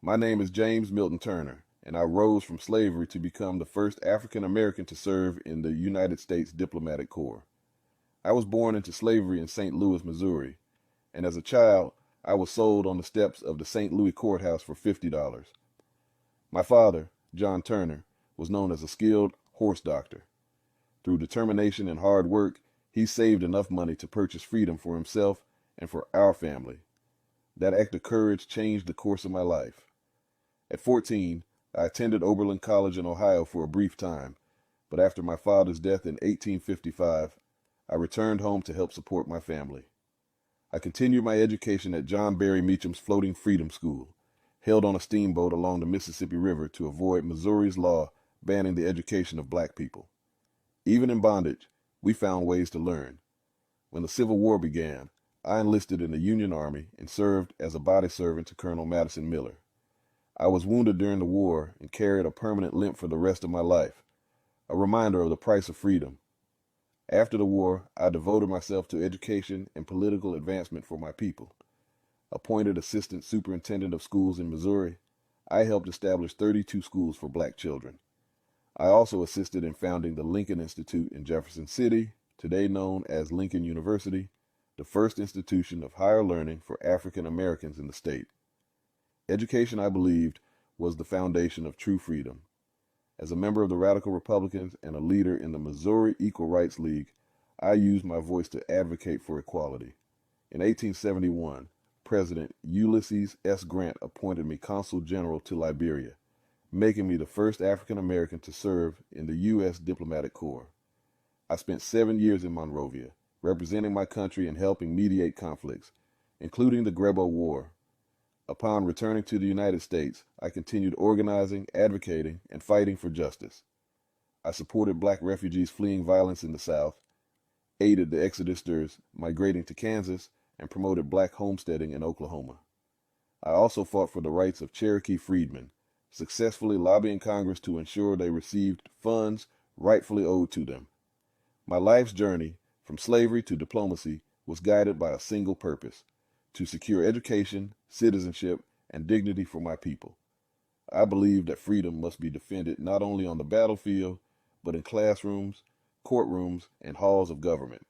My name is James Milton Turner, and I rose from slavery to become the first African American to serve in the United States Diplomatic Corps. I was born into slavery in St. Louis, Missouri, and as a child, I was sold on the steps of the St. Louis courthouse for $50. My father, John Turner, was known as a skilled horse doctor. Through determination and hard work, he saved enough money to purchase freedom for himself and for our family. That act of courage changed the course of my life. At 14, I attended Oberlin College in Ohio for a brief time, but after my father's death in 1855, I returned home to help support my family. I continued my education at John Berry Meacham's Floating Freedom School, held on a steamboat along the Mississippi River to avoid Missouri's law banning the education of black people. Even in bondage, we found ways to learn. When the Civil War began, I enlisted in the Union Army and served as a body servant to Colonel Madison Miller. I was wounded during the war and carried a permanent limp for the rest of my life, a reminder of the price of freedom. After the war, I devoted myself to education and political advancement for my people. Appointed Assistant Superintendent of Schools in Missouri, I helped establish 32 schools for black children. I also assisted in founding the Lincoln Institute in Jefferson City, today known as Lincoln University, the first institution of higher learning for African Americans in the state. Education, I believed, was the foundation of true freedom. As a member of the Radical Republicans and a leader in the Missouri Equal Rights League, I used my voice to advocate for equality. In 1871, President Ulysses S. Grant appointed me Consul General to Liberia, making me the first African American to serve in the U.S. Diplomatic Corps. I spent 7 years in Monrovia, representing my country and helping mediate conflicts, including the Grebo War. Upon returning to the United States, I continued organizing, advocating, and fighting for justice. I supported black refugees fleeing violence in the South, aided the exodusters migrating to Kansas, and promoted black homesteading in Oklahoma. I also fought for the rights of Cherokee freedmen, successfully lobbying Congress to ensure they received funds rightfully owed to them. My life's journey, from slavery to diplomacy, was guided by a single purpose: to secure education, citizenship, and dignity for my people. I believe that freedom must be defended not only on the battlefield, but in classrooms, courtrooms, and halls of government.